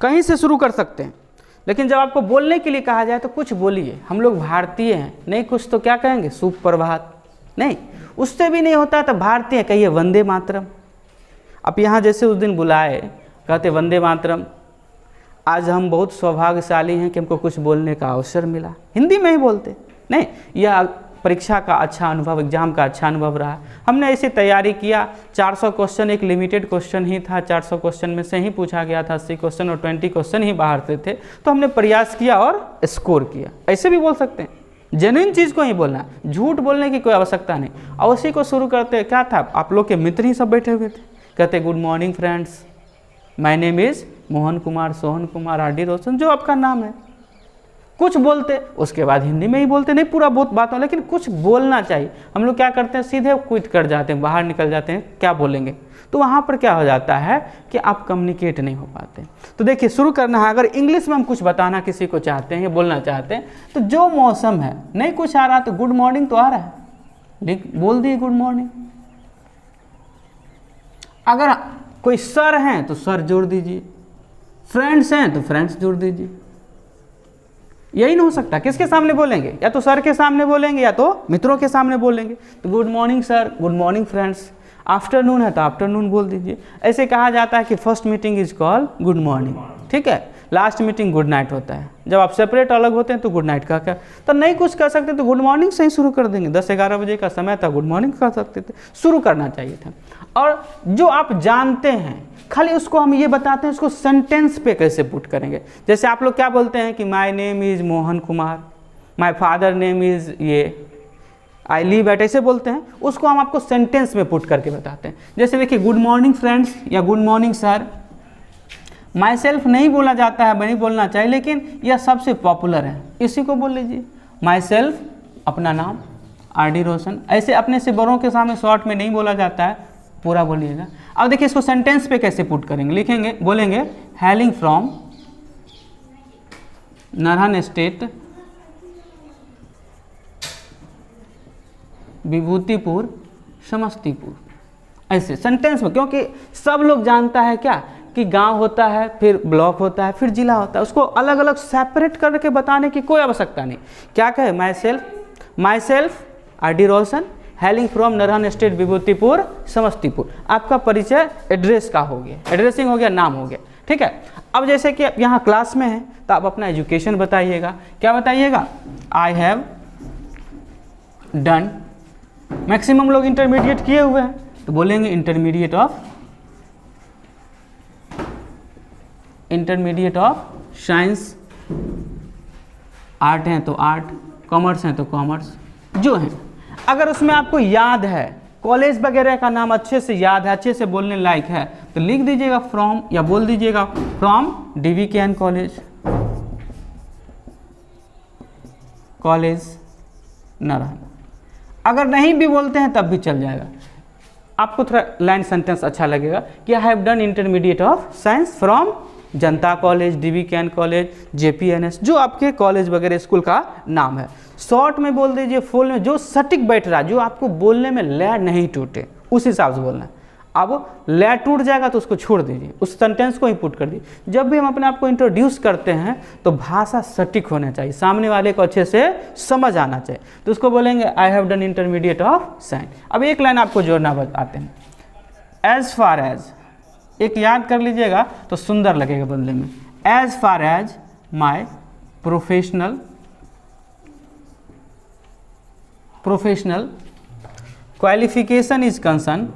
कहीं से शुरू कर सकते हैं, लेकिन जब आपको बोलने के लिए कहा जाए तो कुछ बोलिए। हम लोग भारतीय हैं, नहीं कुछ तो क्या कहेंगे, सुप्रभात, नहीं उससे भी नहीं होता तो भारतीय कहिए वंदे मातरम। आप यहाँ जैसे उस दिन बुलाए, कहते वंदे मातरम, आज हम बहुत सौभाग्यशाली हैं कि हमको कुछ बोलने का अवसर मिला, हिंदी में ही बोलते। नहीं, यह परीक्षा का अच्छा अनुभव, एग्जाम का अच्छा अनुभव रहा। हमने ऐसे तैयारी किया, 400 क्वेश्चन एक लिमिटेड क्वेश्चन ही था, 400 क्वेश्चन में से ही पूछा गया था, 80 क्वेश्चन और 20 क्वेश्चन ही बाहर से थे, तो हमने प्रयास किया और स्कोर किया। ऐसे भी बोल सकते हैं, जेन्युइन चीज़ को ही बोलना, झूठ बोलने की कोई आवश्यकता नहीं। और उसी को शुरू करते, क्या था, आप लोग के मित्र ही सब बैठे हुए थे, कहते good morning friends, my name is Mohan Kumar, Sohan Kumar, R D. Roshan, जो आपका नाम है। कुछ बोलते, उसके बाद हिंदी में ही बोलते, नहीं पूरा बहुत बात हो, लेकिन कुछ बोलना चाहिए। हम लोग क्या करते हैं, सीधे क्विट कर जाते हैं, बाहर निकल जाते हैं, क्या बोलेंगे। तो वहाँ पर क्या हो जाता है कि आप कम्युनिकेट नहीं हो पाते। तो देखिए, शुरू करना है, अगर इंग्लिश में हम कुछ बताना किसी को चाहते हैं या बोलना चाहते हैं, तो जो मौसम है, नहीं कुछ आ रहा तो गुड मॉर्निंग तो आ रहा है, बोल दिए गुड मॉर्निंग। अगर कोई सर हैं तो सर जोड़ दीजिए, फ्रेंड्स हैं तो फ्रेंड्स जोड़ दीजिए। यही नहीं हो सकता, किसके सामने बोलेंगे, या तो सर के सामने बोलेंगे या तो मित्रों के सामने बोलेंगे। तो good morning sir, good morning friends. Afternoon है तो आफ्टरनून बोल दीजिए। ऐसे कहा जाता है कि first meeting is call good morning, ठीक है, लास्ट मीटिंग गुड नाइट होता है। जब आप सेपरेट अलग होते हैं तो गुड नाइट का क्या, तो नहीं कुछ कर सकते तो गुड मॉर्निंग से ही शुरू कर देंगे। 10-11 बजे का समय था, गुड मॉर्निंग कर सकते थे, शुरू करना चाहिए था। और जो आप जानते हैं खाली उसको हम ये बताते हैं, उसको सेंटेंस पे कैसे पुट करेंगे। जैसे आप लोग क्या बोलते हैं कि my name is Mohan Kumar, my father name is ये, आई लिव एट, ऐसे बोलते हैं। उसको हम आपको सेंटेंस में पुट करके बताते हैं। जैसे देखिए, गुड मॉर्निंग फ्रेंड्स या good morning sir. My self नहीं बोला जाता है, नहीं बोलना चाहिए, लेकिन यह सबसे पॉपुलर है, इसी को बोल लीजिए। माई सेल्फ, अपना नाम, आर.डी. रोशन। ऐसे अपने से बड़ों के सामने शॉर्ट में नहीं बोला जाता है, पूरा बोलिएगा। अब देखिए, इसको सेंटेंस पे कैसे पुट करेंगे, लिखेंगे, बोलेंगे हैलिंग फ्रॉम नारायण स्टेट, विभूतिपुर, समस्तीपुर। ऐसे सेंटेंस में, क्योंकि सब लोग जानता है क्या कि गांव होता है, फिर ब्लॉक होता है, फिर जिला होता है, उसको अलग अलग सेपरेट करके बताने की कोई आवश्यकता नहीं। क्या कहे, myself R D. Roshan, hailing from Narayan state, Vibhutipur, Samastipur. आपका परिचय एड्रेस का हो गया, एड्रेसिंग हो गया, नाम हो गया, ठीक है। अब जैसे कि यहाँ क्लास में है तो आप अपना एजुकेशन बताइएगा। क्या बताइएगा, आई हैव डन, मैक्सिमम लोग इंटरमीडिएट किए हुए हैं तो बोलेंगे इंटरमीडिएट ऑफ साइंस, आर्ट हैं तो आर्ट, कॉमर्स हैं तो कॉमर्स, जो हैं। अगर उसमें आपको याद है, कॉलेज वगैरह का नाम अच्छे से याद है, अच्छे से बोलने लायक है, तो लिख दीजिएगा फ्रॉम, या बोल दीजिएगा फ्रॉम DVKN कॉलेज नारायण। अगर नहीं भी बोलते हैं तब भी चल जाएगा, आपको थोड़ा लाइन सेंटेंस अच्छा लगेगा कि I have done intermediate of science from Janata college, DVKN college, JPNS, जो आपके कॉलेज वगैरह स्कूल का नाम है। शॉर्ट में बोल दीजिए, फुल में, जो सटीक बैठ रहा है, जो आपको बोलने में लय नहीं टूटे, उस हिसाब से बोलना है। अब लय टूट जाएगा तो उसको छोड़ दीजिए, उस सेंटेंस को ही पुट कर दीजिए। जब भी हम अपने आप को इंट्रोड्यूस करते हैं तो भाषा सटीक होना चाहिए, सामने वाले को अच्छे से समझ आना चाहिए। तो उसको बोलेंगे I have done intermediate of science. अब एक लाइन आपको जोड़ना बताते हैं, एज फार एज, एक याद कर लीजिएगा तो सुंदर लगेगा बदले में। As far as my professional qualification is concern,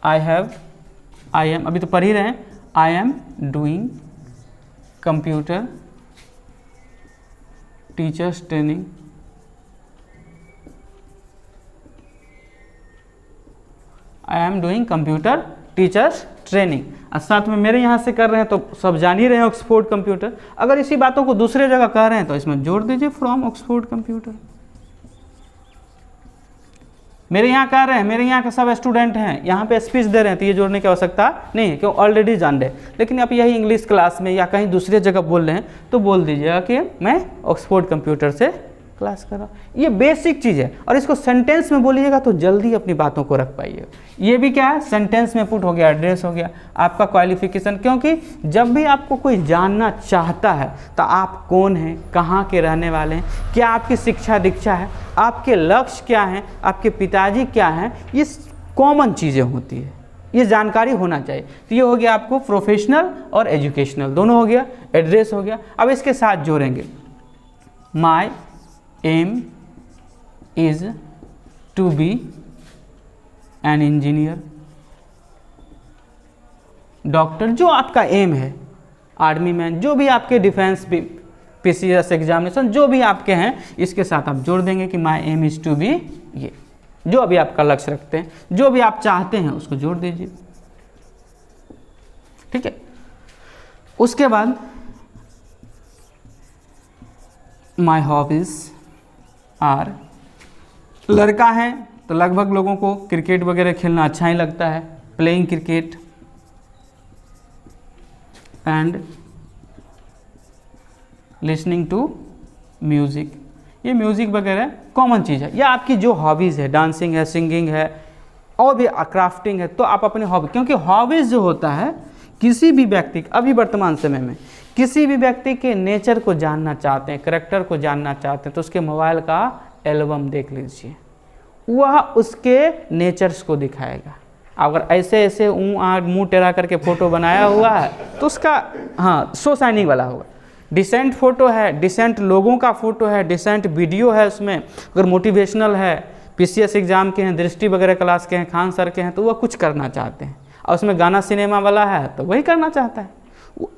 I am, अभी तो पढ़ ही रहे हैं, I am doing computer teachers training, I am doing computer teachers training. और साथ में मेरे यहाँ से कर रहे हैं तो सब जान ही रहे हैं ऑक्सफोर्ड कंप्यूटर। अगर इसी बातों को दूसरे जगह कह रहे हैं तो इसमें जोड़ दीजिए फ्रॉम ऑक्सफोर्ड कंप्यूटर। मेरे यहाँ कह रहे हैं, मेरे यहाँ के सब स्टूडेंट हैं, यहाँ पे स्पीच दे रहे हैं तो ये जोड़ने की आवश्यकता नहीं है, क्यों, ऑलरेडी जान रहे। लेकिन आप यही इंग्लिश क्लास में या कहीं दूसरी जगह बोल रहे हैं तो बोल दीजिएगा कि मैं ऑक्सफोर्ड कंप्यूटर से क्लास कर रहा हूँ। ये बेसिक चीज़ है और इसको सेंटेंस में बोलिएगा तो जल्दी अपनी बातों को रख पाइए। ये भी क्या है, सेंटेंस में पुट हो गया, एड्रेस हो गया, आपका क्वालिफिकेशन। क्योंकि जब भी आपको कोई जानना चाहता है तो आप कौन हैं, कहाँ के रहने वाले हैं, क्या आपकी शिक्षा दीक्षा है, आपके लक्ष्य क्या हैं, आपके पिताजी क्या हैं, ये कॉमन चीज़ें होती है, ये जानकारी होना चाहिए। तो ये हो गया आपको प्रोफेशनल और एजुकेशनल दोनों हो गया, एड्रेस हो गया। अब इसके साथ जोड़ेंगे my aim is to be an engineer, doctor, जो आपका एम है, आर्मी मैन, जो भी आपके डिफेंस पीसीएस एग्जामिनेशन जो भी आपके हैं, इसके साथ आप जोड़ देंगे कि माई एम इज़ टू बी, ये जो अभी आपका लक्ष्य रखते हैं, जो भी आप चाहते हैं उसको जोड़ दीजिए। ठीक है, उसके बाद माई हॉबीज आर, लड़का है तो लगभग लोगों को क्रिकेट वगैरह खेलना अच्छा ही लगता है, playing cricket and listening to music, ये म्यूज़िक वगैरह कॉमन चीज़ है। या आपकी जो हॉबीज़ है, डांसिंग है, सिंगिंग है और भी क्राफ्टिंग है, तो आप अपने हॉबी, क्योंकि हॉबीज़ जो होता है किसी भी व्यक्ति, अभी वर्तमान समय में किसी भी व्यक्ति के नेचर को जानना चाहते हैं, करैक्टर को जानना चाहते हैं, तो उसके मोबाइल का एल्बम देख लीजिए, वह उसके नेचर्स को दिखाएगा। अगर ऐसे ऐसे मुँह टेढ़ा करके फ़ोटो बनाया हुआ है तो उसका हाँ सो शाइनिंग वाला होगा। डिसेंट फ़ोटो है, डिसेंट लोगों का फ़ोटो है, डिसेंट वीडियो है उसमें, अगर मोटिवेशनल है, पीसीएस एग्ज़ाम के हैं, दृष्टि वगैरह क्लास के हैं, खान सर के हैं, तो वह कुछ करना चाहते हैं, और उसमें गाना सिनेमा वाला है तो वही करना चाहता है।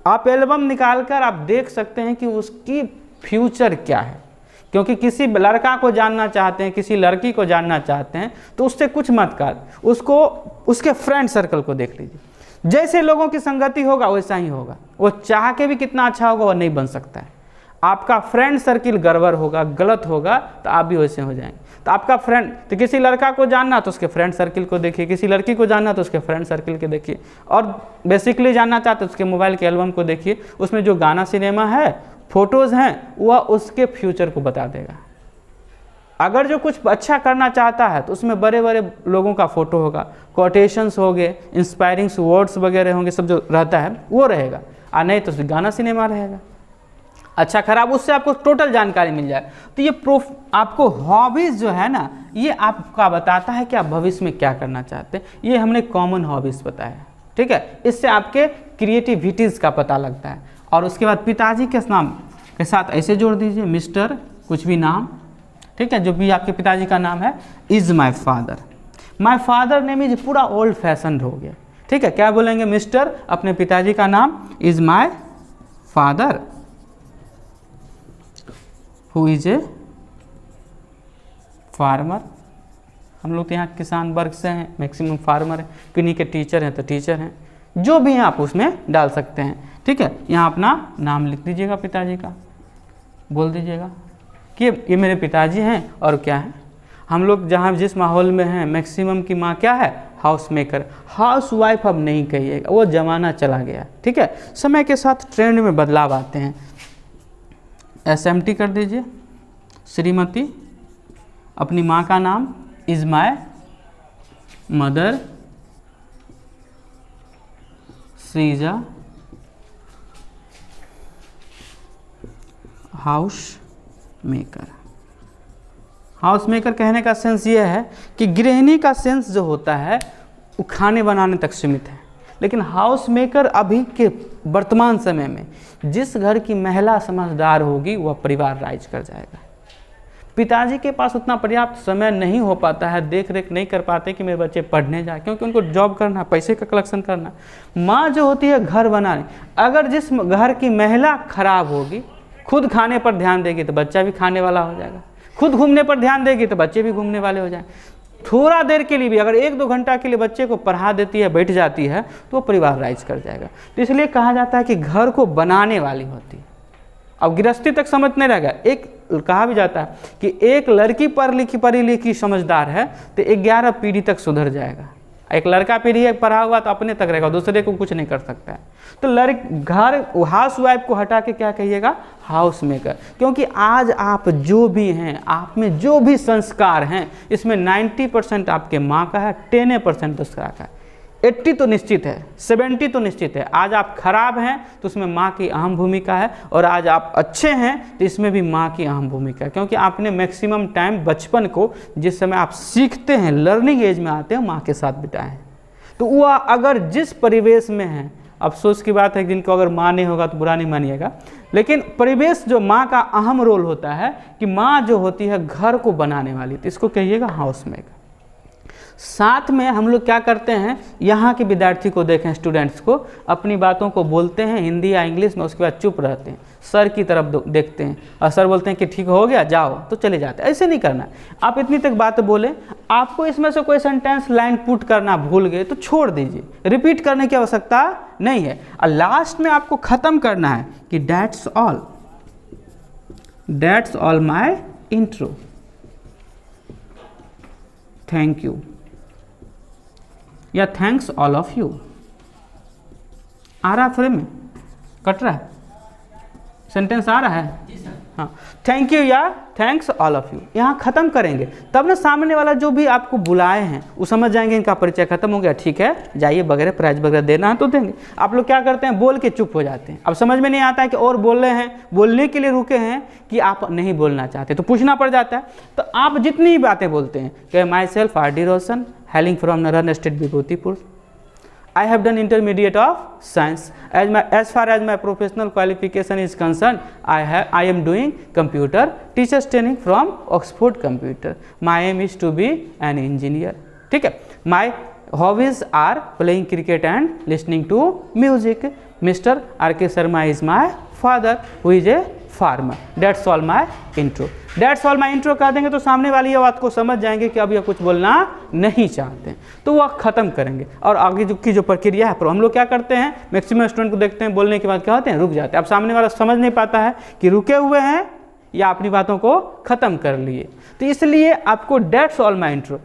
आप एल्बम निकाल कर आप देख सकते हैं कि उसकी फ्यूचर क्या है। क्योंकि किसी लड़का को जानना चाहते हैं, किसी लड़की को जानना चाहते हैं, तो उससे कुछ मत कर, उसको उसके फ्रेंड सर्कल को देख लीजिए। जैसे लोगों की संगति होगा वैसा ही होगा, वो चाह के भी कितना अच्छा होगा वह नहीं बन सकता है। आपका फ्रेंड सर्किल गड़बड़ होगा, गलत होगा, तो आप भी वैसे हो जाएंगे। तो आपका फ्रेंड, तो किसी लड़का को जानना तो उसके फ्रेंड सर्किल को देखिए, किसी लड़की को जानना तो उसके फ्रेंड सर्किल के देखिए, और बेसिकली जानना चाहते तो उसके मोबाइल के एल्बम को देखिए। उसमें जो गाना सिनेमा है, फोटोज़ हैं, वह उसके फ्यूचर को बता देगा। अगर जो कुछ अच्छा करना चाहता है तो उसमें बड़े बड़े लोगों का फ़ोटो होगा, कोटेशंस होंगे, इंस्पायरिंग वर्ड्स वगैरह होंगे, सब जो रहता है वो रहेगा, और नहीं तो गाना सिनेमा रहेगा। अच्छा खराब उससे आपको टोटल जानकारी मिल जाए। तो ये प्रूफ, आपको हॉबीज़ जो है ना, ये आपका बताता है कि आप भविष्य में क्या करना चाहते हैं। ये हमने कॉमन हॉबीज़ बताया, ठीक है। इससे आपके क्रिएटिविटीज़ का पता लगता है। और उसके बाद पिताजी के नाम के साथ ऐसे जोड़ दीजिए, मिस्टर कुछ भी नाम, ठीक है, जो भी आपके पिताजी का नाम है, is my father. My father name is पूरा ओल्ड फैशन हो गया, ठीक है। क्या बोलेंगे, मिस्टर अपने पिताजी का नाम, is my father who is a farmer. हम लोग तो यहाँ किसान वर्ग से हैं, मैक्सिमम फार्मर हैं, किन्हीं के टीचर हैं तो टीचर हैं, जो भी हैं आप उसमें डाल सकते हैं, ठीक है। यहाँ अपना नाम लिख दीजिएगा, पिताजी का बोल दीजिएगा कि ये मेरे पिताजी हैं। और क्या है, हम लोग जहाँ जिस माहौल में हैं, मैक्सिमम की माँ क्या है, हाउस मेकर। हाउस वाइफ अब नहीं कहिएगा, वो ज़माना चला गया, ठीक है। समय के साथ ट्रेंड में बदलाव आते हैं। SMT कर दीजिए, श्रीमती अपनी माँ का नाम, is my mother she is a house maker. House maker कहने का सेंस ये है कि गृहिणी का सेंस जो होता है वो खाने बनाने तक सीमित है, लेकिन हाउस मेकर अभी के वर्तमान समय में जिस घर की महिला समझदार होगी वह परिवार राइज कर जाएगा। पिताजी के पास उतना पर्याप्त समय नहीं हो पाता है, देख रेख नहीं कर पाते कि मेरे बच्चे पढ़ने जाए, क्योंकि उनको जॉब करना, पैसे का कलेक्शन करना। माँ जो होती है घर बनाने, अगर जिस घर की महिला खराब होगी, खुद खाने पर ध्यान देगी तो बच्चा भी खाने वाला हो जाएगा, खुद घूमने पर ध्यान देगी तो बच्चे भी घूमने वाले हो जाएंगे। थोड़ा देर के लिए भी अगर 1-2 घंटा के लिए बच्चे को पढ़ा देती है, बैठ जाती है, तो वो परिवार राइज कर जाएगा। तो इसलिए कहा जाता है कि घर को बनाने वाली होती है। अब गृहस्थी तक समझ नहीं रहेगा। एक कहा भी जाता है कि एक लड़की पढ़ी लिखी समझदार है तो 11 पीढ़ी तक सुधर जाएगा। एक लड़का पीढ़ी है पढ़ा हुआ तो अपने तक रहेगा, दूसरे को कुछ नहीं कर सकता है। तो घर हाउस वाइफ को हटा के क्या कहिएगा, हाउस मेकर। क्योंकि आज आप जो भी हैं, आप में जो भी संस्कार हैं, इसमें 90% आपके माँ का है, 10% दूसरा का है, 80 तो निश्चित है, 70 तो निश्चित है। आज आप खराब हैं तो उसमें माँ की अहम भूमिका है, और आज आप अच्छे हैं तो इसमें भी माँ की अहम भूमिका है। क्योंकि आपने मैक्सिमम टाइम बचपन को, जिस समय आप सीखते हैं, लर्निंग एज में आते हैं, माँ के साथ बिताए हैं। तो वह अगर जिस परिवेश में है, अफसोस की बात है जिनको अगर माँ नहीं होगा तो बुरा नहीं मानिएगा, लेकिन परिवेश जो माँ का अहम रोल होता है कि माँ जो होती है घर को बनाने वाली, तो इसको कहिएगा हाउस मेकर। साथ में हम लोग क्या करते हैं, यहाँ के विद्यार्थी को देखें, स्टूडेंट्स को, अपनी बातों को बोलते हैं हिंदी या इंग्लिश में, उसके बाद चुप रहते हैं, सर की तरफ देखते हैं, और सर बोलते हैं कि ठीक हो गया जाओ, तो चले जाते हैं। ऐसे नहीं करना है। आप इतनी तक बात बोलें, आपको इसमें से कोई सेंटेंस लाइन पुट करना भूल गए तो छोड़ दीजिए, रिपीट करने की आवश्यकता नहीं है। और लास्ट में आपको ख़त्म करना है कि that's all my intro, thank you या थैंक्स ऑल ऑफ यू। आ रहा फ्रेम में, कट रहा है, सेंटेंस आ रहा है? हाँ, थैंक यू या थैंक्स ऑल ऑफ यू, यहाँ ख़त्म करेंगे, तब ना सामने वाला जो भी आपको बुलाए हैं वो समझ जाएंगे इनका परिचय खत्म हो गया, ठीक है जाइए वगैरह, प्राइज वगैरह देना है तो देंगे। आप लोग क्या करते हैं, बोल के चुप हो जाते हैं। अब समझ में नहीं आता है कि और बोल रहे हैं, बोलने के लिए रुके हैं कि आप नहीं बोलना चाहते, तो पूछना पड़ जाता है। तो आप जितनी बातें बोलते हैं कि my self R D Roshan, hailing from Naran State, Bibhutipur. I have done intermediate of science. As far as my professional qualification is concerned, I am doing computer teachers training from Oxford Computer. My aim is to be an engineer. ठीक है। My hobbies are playing cricket and listening to music. Mr. R.K. Sharma is my father, who is a farmer. That's all my intro. That's all my intro कह देंगे तो सामने वाली ये बात को समझ जाएंगे कि अब ये कुछ बोलना नहीं चाहते हैं, तो वह ख़त्म करेंगे। और आगे की जो प्रक्रिया है, पर हम लोग क्या करते हैं, मैक्सिमम स्टूडेंट को देखते हैं बोलने के बाद क्या होते हैं, रुक जाते हैं। अब सामने वाला समझ नहीं पाता है कि रुके हुए हैं या अपनी बातों को ख़त्म कर लिए, तो इसलिए आपको दैट्स ऑल माई इंट्रो,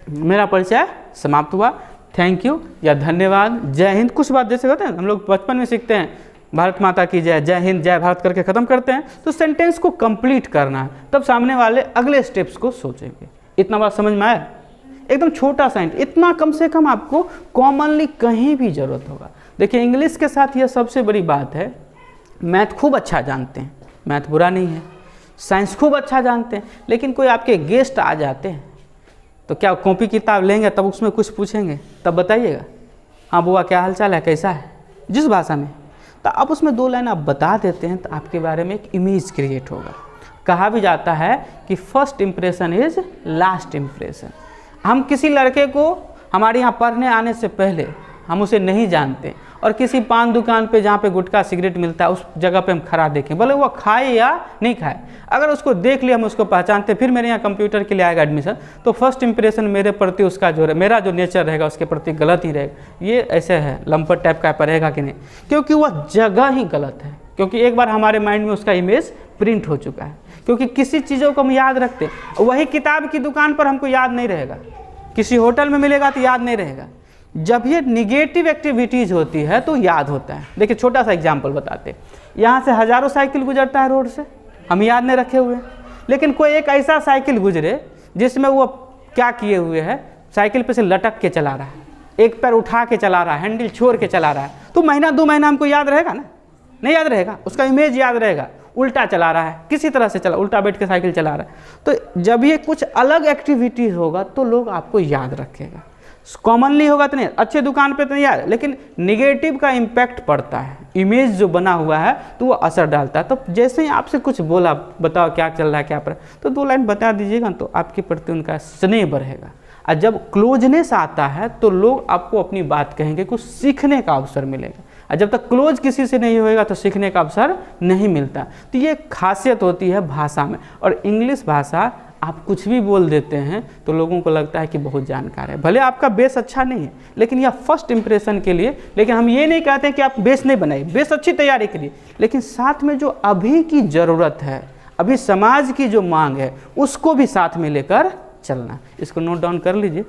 मेरा परिचय समाप्त हुआ। थैंक यू या धन्यवाद, जय हिंद, कुछ बात जैसे होते हैं हम लोग बचपन में सीखते हैं, भारत माता की जय, जय हिंद, जय भारत करके ख़त्म करते हैं, तो सेंटेंस को कंप्लीट करना है, तब सामने वाले अगले स्टेप्स को सोचेंगे। इतना बात समझ में आया? एकदम छोटा सा हिंट, इतना कम से कम आपको कॉमनली कहीं भी ज़रूरत होगा। देखिए इंग्लिश के साथ यह सबसे बड़ी बात है, मैथ खूब अच्छा जानते हैं, मैथ बुरा नहीं है, साइंस खूब अच्छा जानते हैं, लेकिन कोई आपके गेस्ट आ जाते हैं तो क्या कॉपी किताब लेंगे तब उसमें कुछ पूछेंगे, तब बताइएगा हाँ बुआ क्या हाल चाल है, कैसा है, जिस भाषा में, तो आप उसमें 2 लाइन आप बता देते हैं तो आपके बारे में एक इमेज क्रिएट होगा। कहा भी जाता है कि first impression is last impression. हम किसी लड़के को हमारे यहाँ पढ़ने आने से पहले हम उसे नहीं जानते, और किसी पान दुकान पे जहाँ पे गुटखा सिगरेट मिलता है उस जगह पे हम खड़ा देखें, भले वो खाए या नहीं खाए, अगर उसको देख लिया हम उसको पहचानते, फिर मेरे यहाँ कंप्यूटर के लिए आएगा एडमिशन, तो फर्स्ट इंप्रेशन मेरे प्रति उसका जो मेरा जो नेचर रहेगा उसके प्रति गलत ही रहेगा। ये ऐसे है लंपट टाइप का रहेगा कि नहीं, क्योंकि वह जगह ही गलत है, क्योंकि एक बार हमारे माइंड में उसका इमेज प्रिंट हो चुका है। क्योंकि किसी चीज़ों को हम याद रखते हैं, वही किताब की दुकान पर हमको याद नहीं रहेगा, किसी होटल में मिलेगा तो याद नहीं रहेगा। जब ये निगेटिव एक्टिविटीज़ होती है तो याद होता है। देखिए छोटा सा एग्जांपल बताते, यहाँ से हज़ारों साइकिल गुजरता है रोड से, हम याद नहीं रखे हुए, लेकिन कोई एक ऐसा साइकिल गुजरे जिसमें वो क्या किए हुए है, साइकिल पे से लटक के चला रहा है, एक पैर उठा के चला रहा है, हैंडल छोड़ के चला रहा है, तो महीना 2 महीना हमको याद रहेगा ना, नहीं याद रहेगा, उसका इमेज याद रहेगा। उल्टा चला रहा है, किसी तरह से चला, उल्टा बैठ के साइकिल चला रहा है, तो जब ये कुछ अलग एक्टिविटीज़ होगा तो लोग आपको याद रखेगा। कॉमनली होगा तो नहीं, अच्छे दुकान पे तो नहीं याद, लेकिन निगेटिव का इम्पैक्ट पड़ता है, इमेज जो बना हुआ है तो वो असर डालता है। तो जैसे ही आपसे कुछ बोला, बताओ क्या चल रहा है क्या पर, तो 2 लाइन बता दीजिएगा तो आपके प्रति उनका स्नेह बढ़ेगा। और जब क्लोजनेस आता है तो लोग आपको अपनी बात कहेंगे, कुछ सीखने का अवसर मिलेगा। और जब तक क्लोज किसी से नहीं होएगा तो सीखने का अवसर नहीं मिलता। तो ये खासियत होती है भाषा में। और इंग्लिश भाषा आप कुछ भी बोल देते हैं तो लोगों को लगता है कि बहुत जानकार है, भले आपका बेस अच्छा नहीं है, लेकिन यह फर्स्ट इंप्रेशन के लिए। लेकिन हम ये नहीं कहते हैं कि आप बेस नहीं बनाइए, बेस अच्छी तैयारी करिए, लेकिन साथ में जो अभी की ज़रूरत है, अभी समाज की जो मांग है, उसको भी साथ में लेकर चलना। इसको नोट डाउन कर लीजिए।